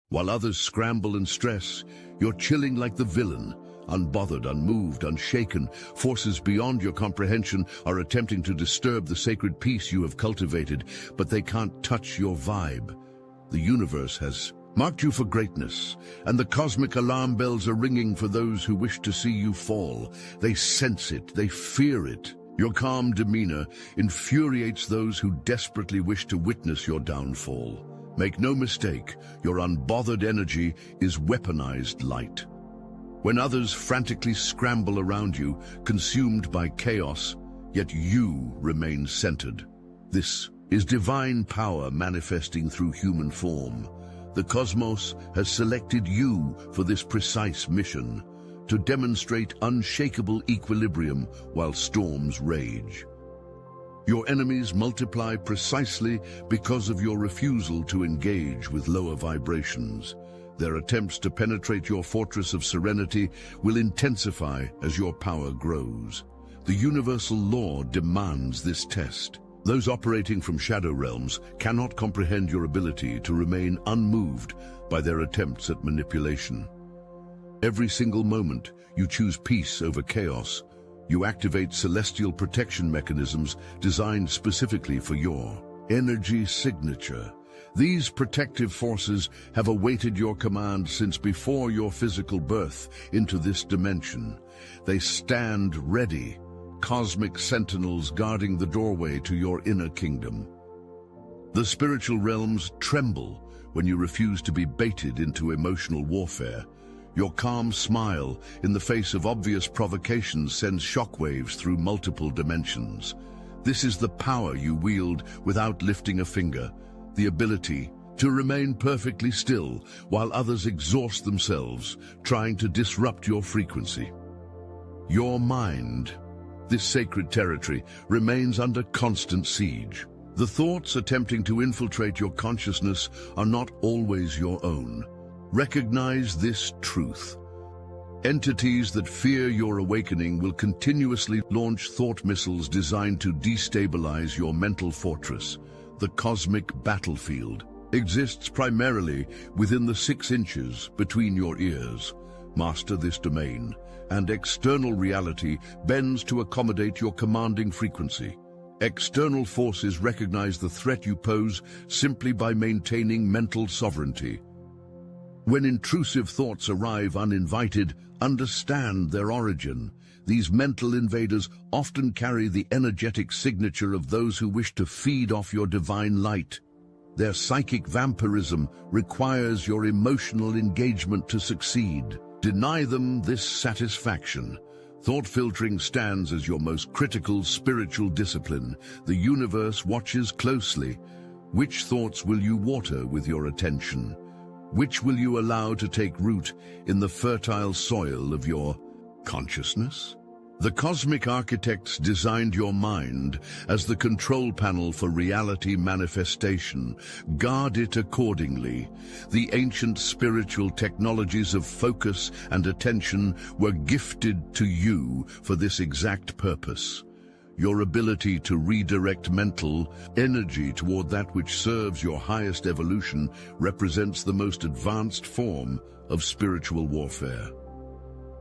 While others scramble and stress, you're chilling like the villain. Unbothered, unmoved, unshaken, forces beyond your comprehension are attempting to disturb the sacred peace you have cultivated, but they can't touch your vibe. The universe has marked you for greatness, and the cosmic alarm bells are ringing for those who wish to see you fall. They sense it, they fear it. Your calm demeanor infuriates those who desperately wish to witness your downfall. Make no mistake, your unbothered energy is weaponized light. When others frantically scramble around you, consumed by chaos, yet you remain centered. This is divine power manifesting through human form. The cosmos has selected you for this precise mission, to demonstrate unshakable equilibrium while storms rage. Your enemies multiply precisely because of your refusal to engage with lower vibrations. Their attempts to penetrate your fortress of serenity will intensify as your power grows. The universal law demands this test. Those operating from shadow realms cannot comprehend your ability to remain unmoved by their attempts at manipulation. Every single moment, you choose peace over chaos. You activate celestial protection mechanisms designed specifically for your energy signature. These protective forces have awaited your command since before your physical birth into this dimension. They stand ready, cosmic sentinels guarding the doorway to your inner kingdom. The spiritual realms tremble when you refuse to be baited into emotional warfare. Your calm smile in the face of obvious provocations sends shockwaves through multiple dimensions. This is the power you wield without lifting a finger, the ability to remain perfectly still while others exhaust themselves trying to disrupt your frequency. Your mind, this sacred territory, remains under constant siege. The thoughts attempting to infiltrate your consciousness are not always your own. Recognize this truth. Entities that fear your awakening will continuously launch thought missiles designed to destabilize your mental fortress. The cosmic battlefield exists primarily within the 6 inches between your ears. Master this domain, and external reality bends to accommodate your commanding frequency. External forces recognize the threat you pose simply by maintaining mental sovereignty. When intrusive thoughts arrive uninvited, understand their origin. These mental invaders often carry the energetic signature of those who wish to feed off your divine light. Their psychic vampirism requires your emotional engagement to succeed. Deny them this satisfaction. Thought filtering stands as your most critical spiritual discipline. The universe watches closely. Which thoughts will you water with your attention? Which will you allow to take root in the fertile soil of your consciousness? The cosmic architects designed your mind as the control panel for reality manifestation. Guard it accordingly. The ancient spiritual technologies of focus and attention were gifted to you for this exact purpose. Your ability to redirect mental energy toward that which serves your highest evolution represents the most advanced form of spiritual warfare.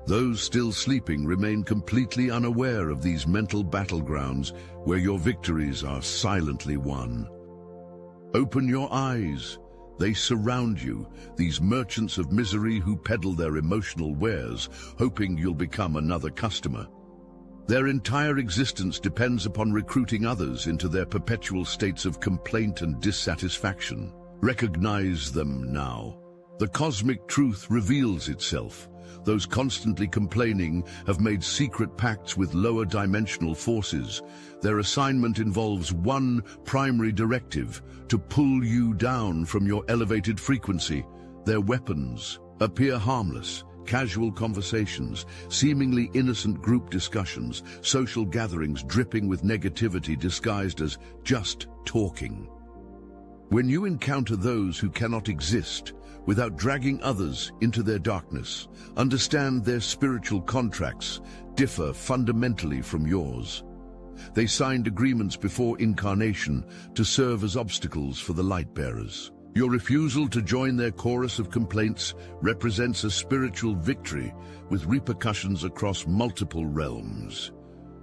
Those still sleeping remain completely unaware of these mental battlegrounds where your victories are silently won. Open your eyes. They surround you, these merchants of misery who peddle their emotional wares, hoping you'll become another customer. Their entire existence depends upon recruiting others into their perpetual states of complaint and dissatisfaction. Recognize them now. The cosmic truth reveals itself. Those constantly complaining have made secret pacts with lower dimensional forces. Their assignment involves one primary directive: to pull you down from your elevated frequency. Their weapons appear harmless: casual conversations, seemingly innocent group discussions, social gatherings dripping with negativity disguised as just talking. When you encounter those who cannot exist without dragging others into their darkness, understand their spiritual contracts differ fundamentally from yours. They signed agreements before incarnation to serve as obstacles for the light bearers. Your refusal to join their chorus of complaints represents a spiritual victory with repercussions across multiple realms.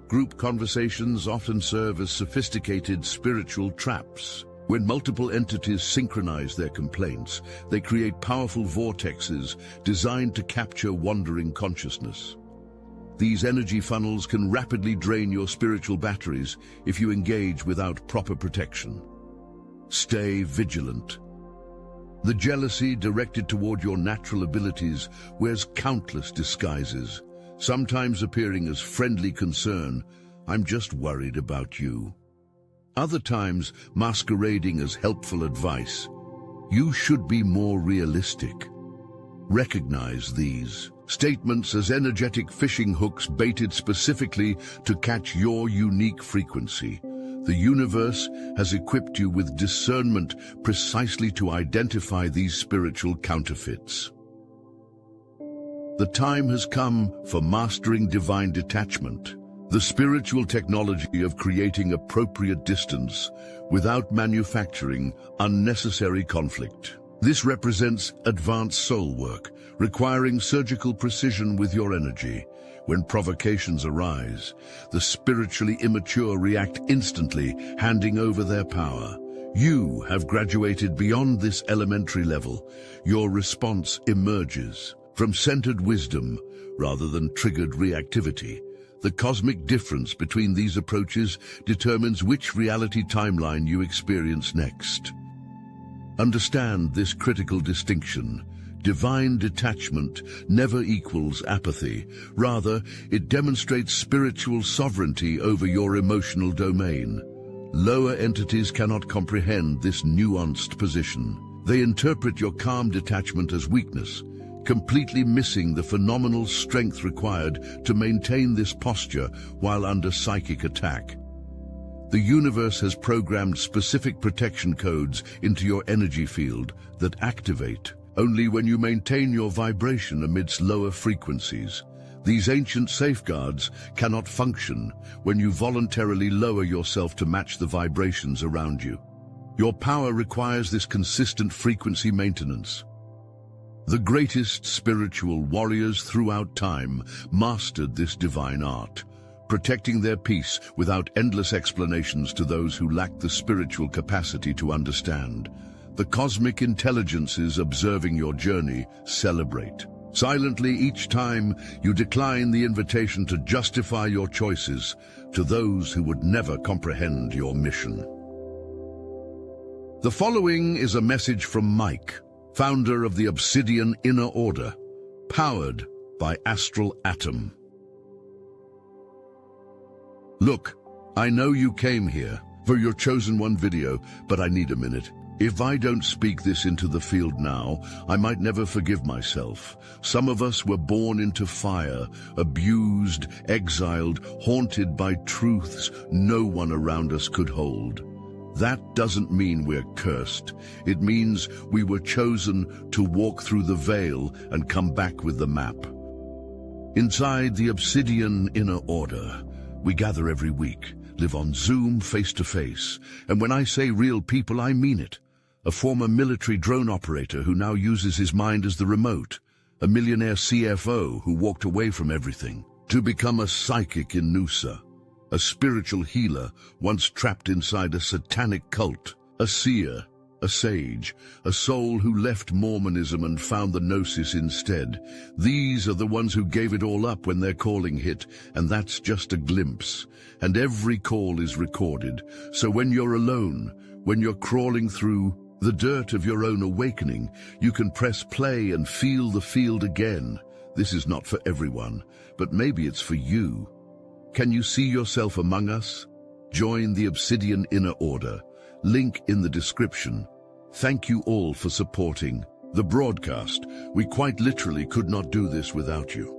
Group conversations often serve as sophisticated spiritual traps. When multiple entities synchronize their complaints, they create powerful vortexes designed to capture wandering consciousness. These energy funnels can rapidly drain your spiritual batteries if you engage without proper protection. Stay vigilant. The jealousy directed toward your natural abilities wears countless disguises, sometimes appearing as friendly concern, "I'm just worried about you." Other times masquerading as helpful advice, "You should be more realistic." Recognize these statements as energetic fishing hooks baited specifically to catch your unique frequency. The universe has equipped you with discernment precisely to identify these spiritual counterfeits. The time has come for mastering divine detachment, the spiritual technology of creating appropriate distance without manufacturing unnecessary conflict. This represents advanced soul work, requiring surgical precision with your energy. When provocations arise, the spiritually immature react instantly, handing over their power. You have graduated beyond this elementary level. Your response emerges from centered wisdom rather than triggered reactivity. The cosmic difference between these approaches determines which reality timeline you experience next. Understand this critical distinction. Divine detachment never equals apathy. Rather, it demonstrates spiritual sovereignty over your emotional domain. Lower entities cannot comprehend this nuanced position. They interpret your calm detachment as weakness, completely missing the phenomenal strength required to maintain this posture while under psychic attack. The universe has programmed specific protection codes into your energy field that activate only when you maintain your vibration amidst lower frequencies. These ancient safeguards cannot function when you voluntarily lower yourself to match the vibrations around you. Your power requires this consistent frequency maintenance. The greatest spiritual warriors throughout time mastered this divine art, protecting their peace without endless explanations to those who lack the spiritual capacity to understand. The cosmic intelligences observing your journey celebrate silently each time you decline the invitation to justify your choices to those who would never comprehend your mission. The following is a message from Mike, founder of the Obsidian Inner Order, powered by Astral Atom. Look, I know you came here for your chosen one video, but I need a minute. If I don't speak this into the field now, I might never forgive myself. Some of us were born into fire, abused, exiled, haunted by truths no one around us could hold. That doesn't mean we're cursed. It means we were chosen to walk through the veil and come back with the map. Inside the Obsidian Inner Order, we gather every week, live on Zoom face-to-face, and when I say real people, I mean it. A former military drone operator who now uses his mind as the remote, a millionaire CFO who walked away from everything to become a psychic in Noosa, a spiritual healer once trapped inside a satanic cult, a seer, a sage, a soul who left Mormonism and found the Gnosis instead. These are the ones who gave it all up when their calling hit, and that's just a glimpse. And every call is recorded, so when you're alone, when you're crawling through the dirt of your own awakening, you can press play and feel the field again. This is not for everyone, but maybe it's for you. Can you see yourself among us? Join the Obsidian Inner Order. Link in the description. Thank you all for supporting the broadcast. We quite literally could not do this without you.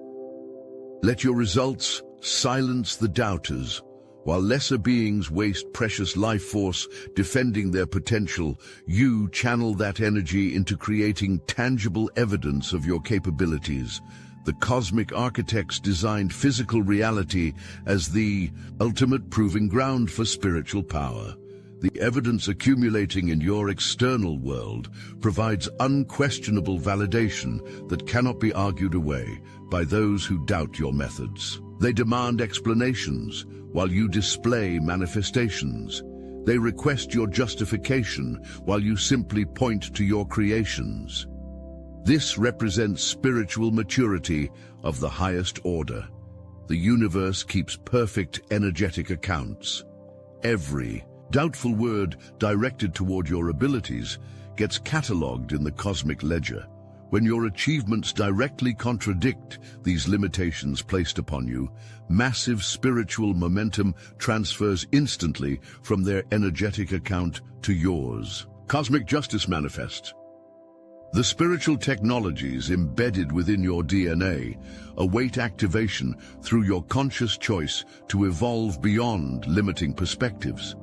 Let your results silence the doubters. While lesser beings waste precious life force defending their potential, you channel that energy into creating tangible evidence of your capabilities. The cosmic architects designed physical reality as the ultimate proving ground for spiritual power. The evidence accumulating in your external world provides unquestionable validation that cannot be argued away by those who doubt your methods. They demand explanations while you display manifestations. They request your justification while you simply point to your creations. This represents spiritual maturity of the highest order. The universe keeps perfect energetic accounts. Every doubtful word directed toward your abilities gets catalogued in the cosmic ledger. When your achievements directly contradict these limitations placed upon you, massive spiritual momentum transfers instantly from their energetic account to yours. Cosmic justice manifests. The spiritual technologies embedded within your DNA await activation through your conscious choice to evolve beyond limiting perspectives.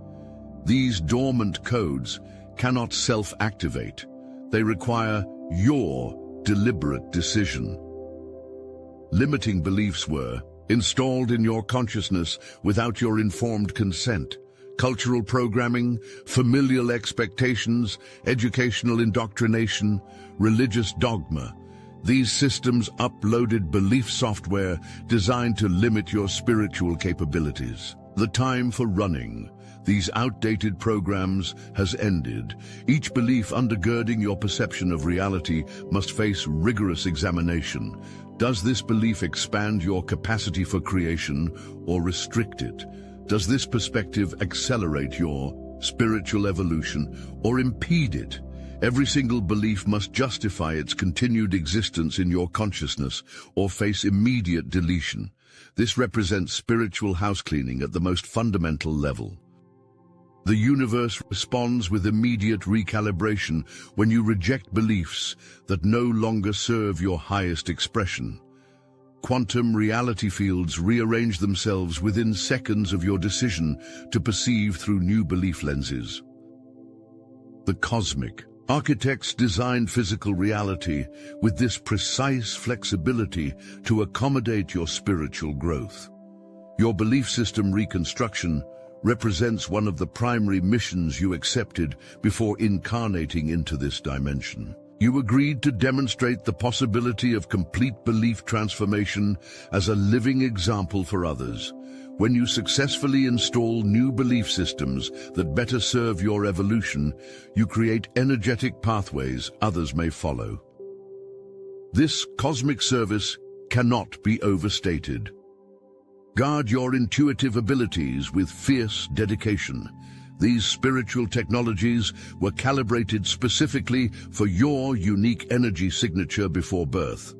These dormant codes cannot self-activate. They require your deliberate decision. Limiting beliefs were installed in your consciousness without your informed consent. Cultural programming, familial expectations, educational indoctrination, religious dogma. These systems uploaded belief software designed to limit your spiritual capabilities. The time for running these outdated programs has ended. Each belief undergirding your perception of reality must face rigorous examination. Does this belief expand your capacity for creation or restrict it? Does this perspective accelerate your spiritual evolution or impede it? Every single belief must justify its continued existence in your consciousness or face immediate deletion. This represents spiritual housecleaning at the most fundamental level. The universe responds with immediate recalibration when you reject beliefs that no longer serve your highest expression. Quantum reality fields rearrange themselves within seconds of your decision to perceive through new belief lenses. The cosmic architects designed physical reality with this precise flexibility to accommodate your spiritual growth. Your belief system reconstruction represents one of the primary missions you accepted before incarnating into this dimension. You agreed to demonstrate the possibility of complete belief transformation as a living example for others. When you successfully install new belief systems that better serve your evolution, you create energetic pathways others may follow. This cosmic service cannot be overstated. Guard your intuitive abilities with fierce dedication. These spiritual technologies were calibrated specifically for your unique energy signature before birth.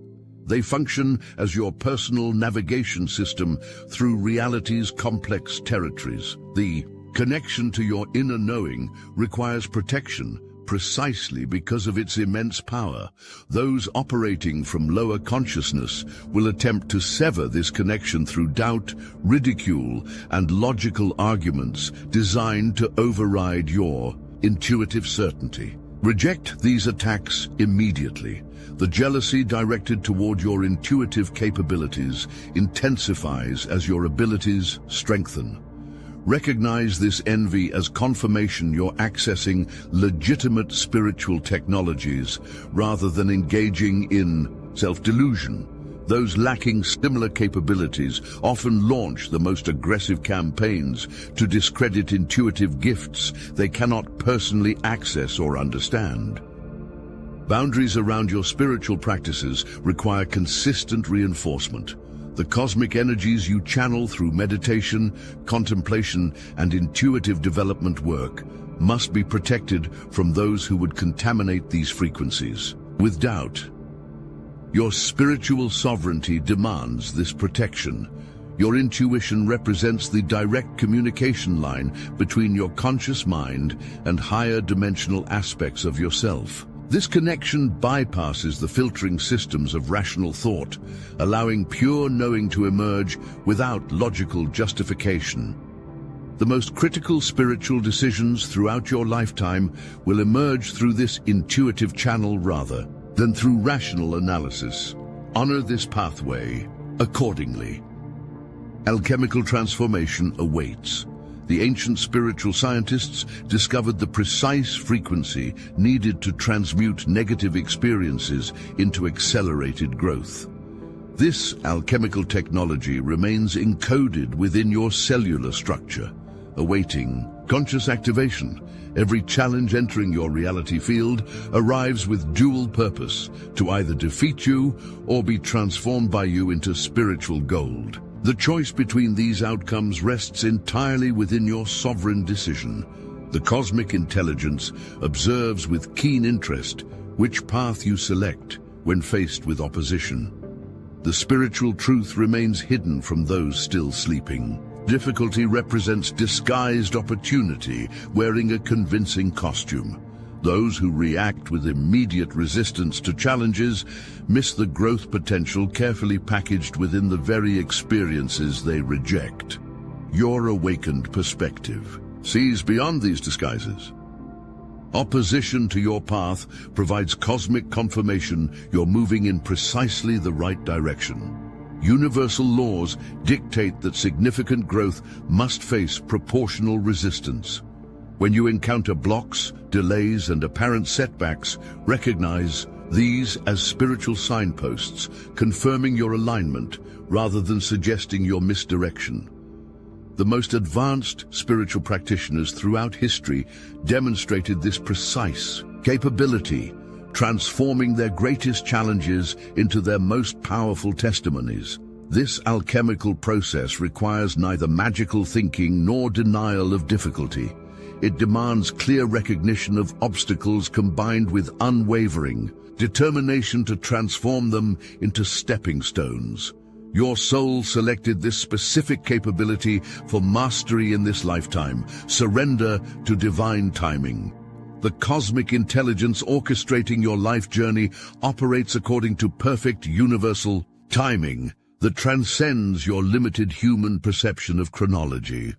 They function as your personal navigation system through reality's complex territories. The connection to your inner knowing requires protection precisely because of its immense power. Those operating from lower consciousness will attempt to sever this connection through doubt, ridicule, and logical arguments designed to override your intuitive certainty. Reject these attacks immediately. The jealousy directed toward your intuitive capabilities intensifies as your abilities strengthen. Recognize this envy as confirmation you're accessing legitimate spiritual technologies rather than engaging in self-delusion. Those lacking similar capabilities often launch the most aggressive campaigns to discredit intuitive gifts they cannot personally access or understand. Boundaries around your spiritual practices require consistent reinforcement. The cosmic energies you channel through meditation, contemplation, and intuitive development work must be protected from those who would contaminate these frequencies. With doubt, your spiritual sovereignty demands this protection. Your intuition represents the direct communication line between your conscious mind and higher dimensional aspects of yourself. This connection bypasses the filtering systems of rational thought, allowing pure knowing to emerge without logical justification. The most critical spiritual decisions throughout your lifetime will emerge through this intuitive channel rather than through rational analysis. Honor this pathway accordingly. Alchemical transformation awaits. The ancient spiritual scientists discovered the precise frequency needed to transmute negative experiences into accelerated growth. This alchemical technology remains encoded within your cellular structure, awaiting conscious activation. Every challenge entering your reality field arrives with dual purpose, to either defeat you or be transformed by you into spiritual gold. The choice between these outcomes rests entirely within your sovereign decision. The cosmic intelligence observes with keen interest which path you select when faced with opposition. The spiritual truth remains hidden from those still sleeping. Difficulty represents disguised opportunity, wearing a convincing costume. Those who react with immediate resistance to challenges miss the growth potential carefully packaged within the very experiences they reject. Your awakened perspective sees beyond these disguises. Opposition to your path provides cosmic confirmation you're moving in precisely the right direction. Universal laws dictate that significant growth must face proportional resistance. When you encounter blocks, delays, and apparent setbacks, recognize these as spiritual signposts, confirming your alignment rather than suggesting your misdirection. The most advanced spiritual practitioners throughout history demonstrated this precise capability, transforming their greatest challenges into their most powerful testimonies. This alchemical process requires neither magical thinking nor denial of difficulty. It demands clear recognition of obstacles combined with unwavering determination to transform them into stepping stones. Your soul selected this specific capability for mastery in this lifetime. Surrender to divine timing. The cosmic intelligence orchestrating your life journey operates according to perfect universal timing that transcends your limited human perception of chronology.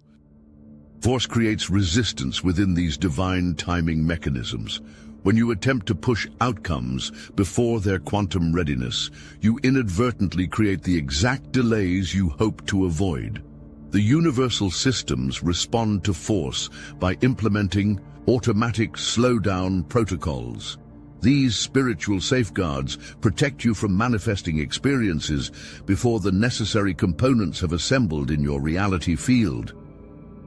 Force creates resistance within these divine timing mechanisms. When you attempt to push outcomes before their quantum readiness, you inadvertently create the exact delays you hope to avoid. The universal systems respond to force by implementing automatic slowdown protocols. These spiritual safeguards protect you from manifesting experiences before the necessary components have assembled in your reality field.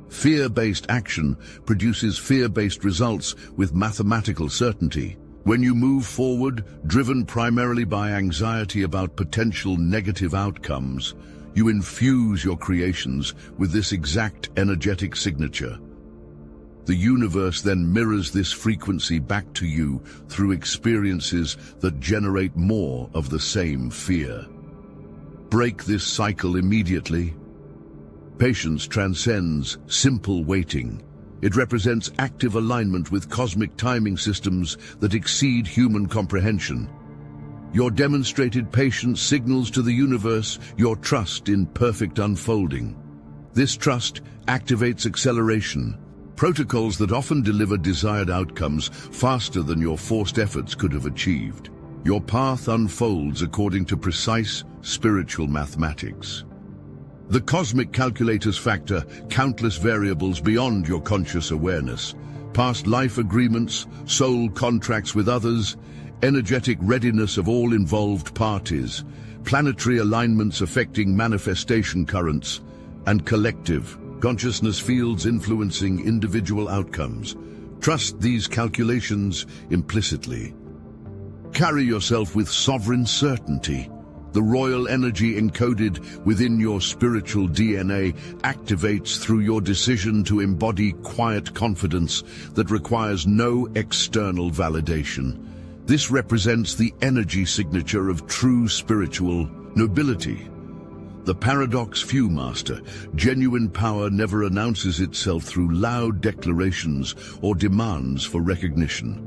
Fear-based action produces fear-based results with mathematical certainty. When you move forward, driven primarily by anxiety about potential negative outcomes, you infuse your creations with this exact energetic signature. The universe then mirrors this frequency back to you through experiences that generate more of the same fear. Break this cycle immediately. Patience transcends simple waiting. It represents active alignment with cosmic timing systems that exceed human comprehension. Your demonstrated patience signals to the universe your trust in perfect unfolding. This trust activates acceleration, protocols that often deliver desired outcomes faster than your forced efforts could have achieved. Your path unfolds according to precise spiritual mathematics. The cosmic calculators factor countless variables beyond your conscious awareness: past life agreements, soul contracts with others, energetic readiness of all involved parties, planetary alignments affecting manifestation currents, and collective consciousness fields influencing individual outcomes. Trust these calculations implicitly. Carry yourself with sovereign certainty. The royal energy encoded within your spiritual DNA activates through your decision to embody quiet confidence that requires no external validation. This represents the energy signature of true spiritual nobility. The paradox few master: genuine power never announces itself through loud declarations or demands for recognition.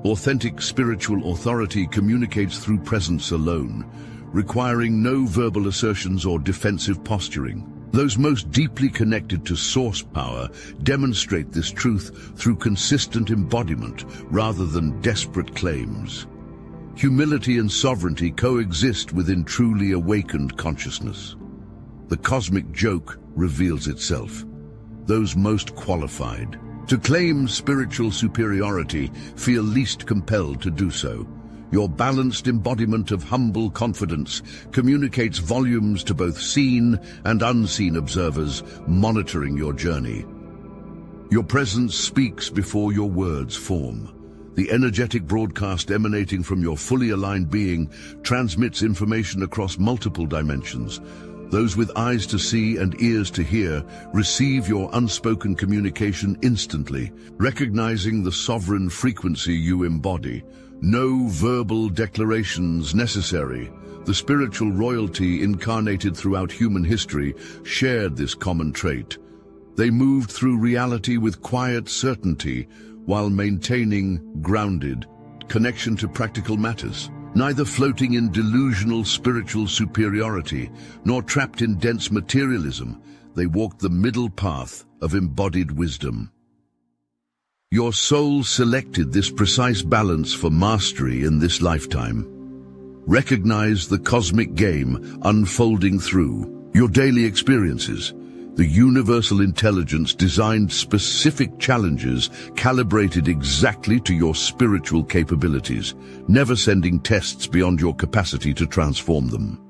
Authentic spiritual authority communicates through presence alone, requiring no verbal assertions or defensive posturing. Those most deeply connected to source power demonstrate this truth through consistent embodiment rather than desperate claims. Humility and sovereignty coexist within truly awakened consciousness. The cosmic joke reveals itself. those most qualified. To claim spiritual superiority, feel least compelled to do so. Your balanced embodiment of humble confidence communicates volumes to both seen and unseen observers monitoring your journey. Your presence speaks before your words form. The energetic broadcast emanating from your fully aligned being transmits information across multiple dimensions. Those with eyes to see and ears to hear receive your unspoken communication instantly, recognizing the sovereign frequency you embody. No verbal declarations necessary. The spiritual royalty incarnated throughout human history shared this common trait. They moved through reality with quiet certainty while maintaining grounded connection to practical matters, neither floating in delusional spiritual superiority nor trapped in dense materialism. They walked the middle path of embodied wisdom. Your soul selected this precise balance for mastery in this lifetime. Recognize the cosmic game unfolding through your daily experiences. The universal intelligence designed specific challenges calibrated exactly to your spiritual capabilities, never sending tests beyond your capacity to transform them.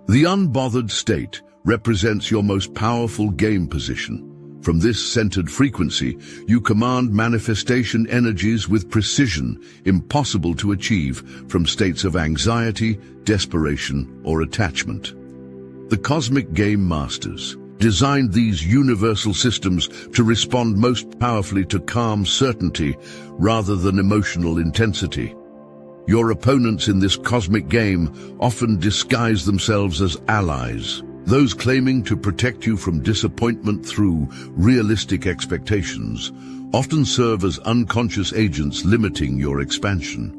The unbothered state represents your most powerful game position. From this centered frequency, you command manifestation energies with precision impossible to achieve from states of anxiety, desperation, or attachment. The cosmic game masters designed these universal systems to respond most powerfully to calm certainty rather than emotional intensity. Your opponents in this cosmic game often disguise themselves as allies, those claiming to protect you from disappointment through realistic expectations, often serve as unconscious agents limiting your expansion.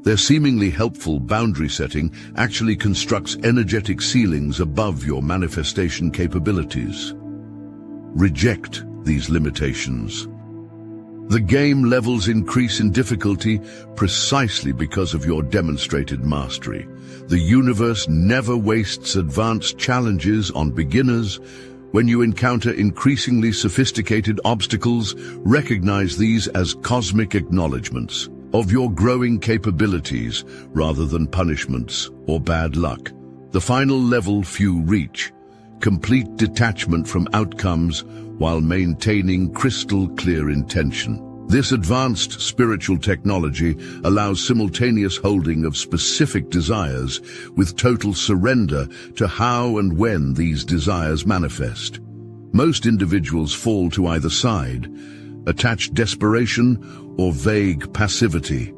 Their seemingly helpful boundary setting actually constructs energetic ceilings above your manifestation capabilities. Reject these limitations. The game levels increase in difficulty precisely because of your demonstrated mastery. The universe never wastes advanced challenges on beginners. When you encounter increasingly sophisticated obstacles, recognize these as cosmic acknowledgements of your growing capabilities rather than punishments or bad luck. The final level few reach: complete detachment from outcomes while maintaining crystal clear intention. This advanced spiritual technology allows simultaneous holding of specific desires with total surrender to how and when these desires manifest. Most individuals fall to either side: attached desperation or vague passivity.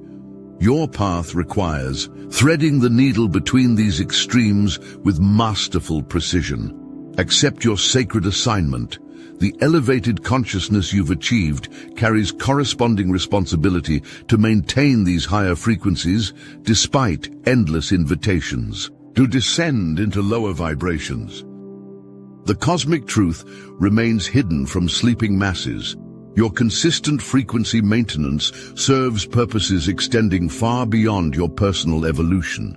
Your path requires threading the needle between these extremes with masterful precision. Accept your sacred assignment. The elevated consciousness you've achieved carries corresponding responsibility to maintain these higher frequencies despite endless invitations to descend into lower vibrations. The cosmic truth remains hidden from sleeping masses. Your consistent frequency maintenance serves purposes extending far beyond your personal evolution.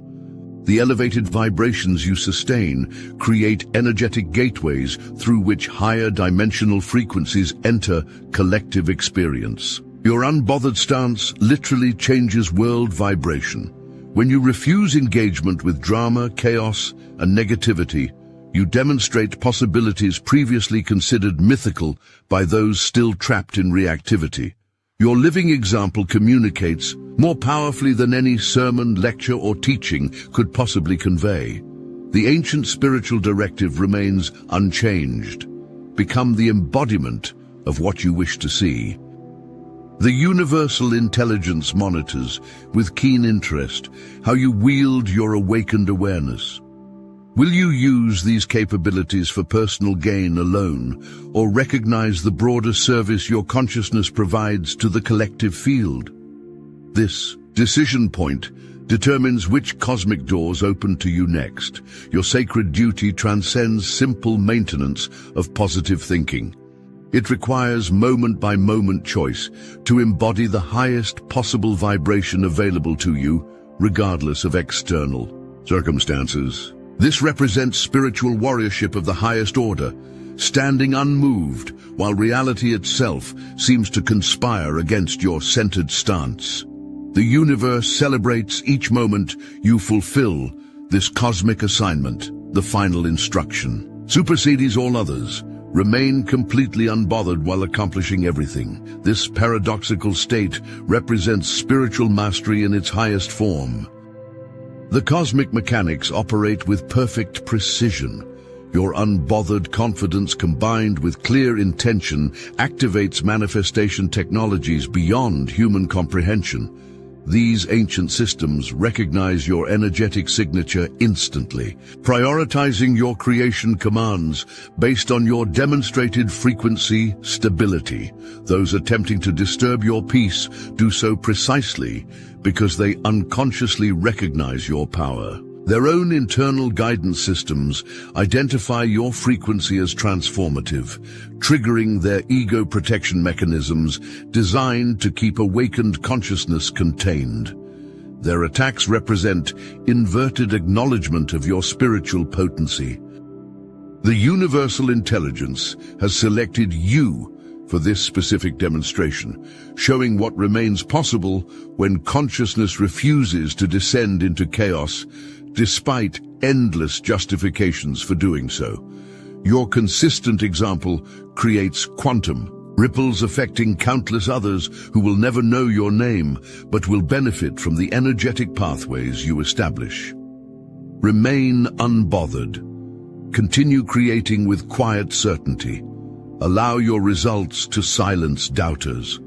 The elevated vibrations you sustain create energetic gateways through which higher dimensional frequencies enter collective experience. Your unbothered stance literally changes world vibration. When you refuse engagement with drama, chaos, and negativity, you demonstrate possibilities previously considered mythical by those still trapped in reactivity. Your living example communicates more powerfully than any sermon, lecture, or teaching could possibly convey. The ancient spiritual directive remains unchanged. Become the embodiment of what you wish to see. The universal intelligence monitors with keen interest how you wield your awakened awareness. Will you use these capabilities for personal gain alone, or recognize the broader service your consciousness provides to the collective field? This decision point determines which cosmic doors open to you next. Your sacred duty transcends simple maintenance of positive thinking. It requires moment-by-moment choice to embody the highest possible vibration available to you, regardless of external circumstances. This represents spiritual warriorship of the highest order, standing unmoved while reality itself seems to conspire against your centered stance. The universe celebrates each moment you fulfill this cosmic assignment, the final instruction. Supersedes all others. Remain completely unbothered while accomplishing everything. This paradoxical state represents spiritual mastery in its highest form. The cosmic mechanics operate with perfect precision. Your unbothered confidence combined with clear intention activates manifestation technologies beyond human comprehension. These ancient systems recognize your energetic signature instantly, prioritizing your creation commands based on your demonstrated frequency stability. Those attempting to disturb your peace do so precisely because they unconsciously recognize your power. Their own internal guidance systems identify your frequency as transformative, triggering their ego protection mechanisms designed to keep awakened consciousness contained. Their attacks represent inverted acknowledgement of your spiritual potency. The universal intelligence has selected you for this specific demonstration, showing what remains possible when consciousness refuses to descend into chaos, despite endless justifications for doing so. Your consistent example creates quantum ripples affecting countless others who will never know your name, but will benefit from the energetic pathways you establish. Remain unbothered. Continue creating with quiet certainty. Allow your results to silence doubters.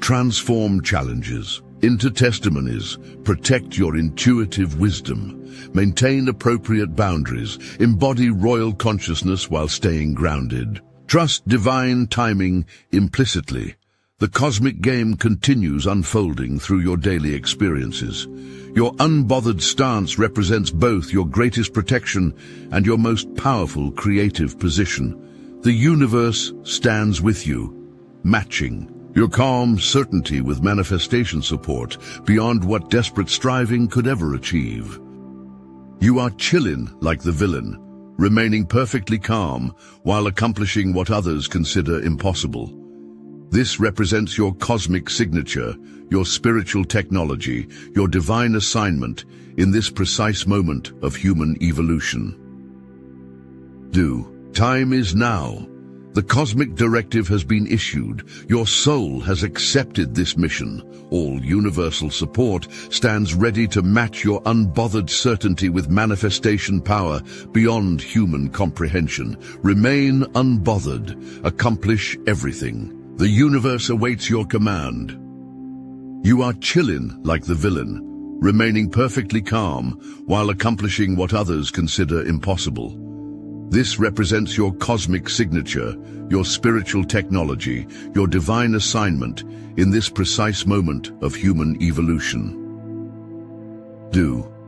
Transform challenges into testimonies. Protect your intuitive wisdom. Maintain appropriate boundaries. Embody royal consciousness while staying grounded. Trust divine timing implicitly. The cosmic game continues unfolding through your daily experiences. Your unbothered stance represents both your greatest protection and your most powerful creative position. The universe stands with you, matching your calm certainty with manifestation support beyond what desperate striving could ever achieve. You are chillin' like the villain, remaining perfectly calm while accomplishing what others consider impossible. This represents your cosmic signature, your spiritual technology, your divine assignment in this precise moment of human evolution. Time is now. The cosmic directive has been issued. Your soul has accepted this mission. All universal support stands ready to match your unbothered certainty with manifestation power beyond human comprehension. Remain unbothered. Accomplish everything. The universe awaits your command. You are chillin' like the villain, remaining perfectly calm while accomplishing what others consider impossible. This represents your cosmic signature, your spiritual technology, your divine assignment in this precise moment of human evolution.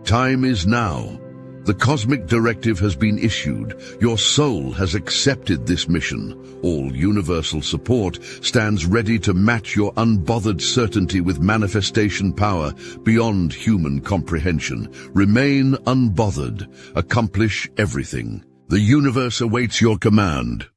Time is now. The cosmic directive has been issued. Your soul has accepted this mission. All universal support stands ready to match your unbothered certainty with manifestation power beyond human comprehension. Remain unbothered. Accomplish everything. The universe awaits your command.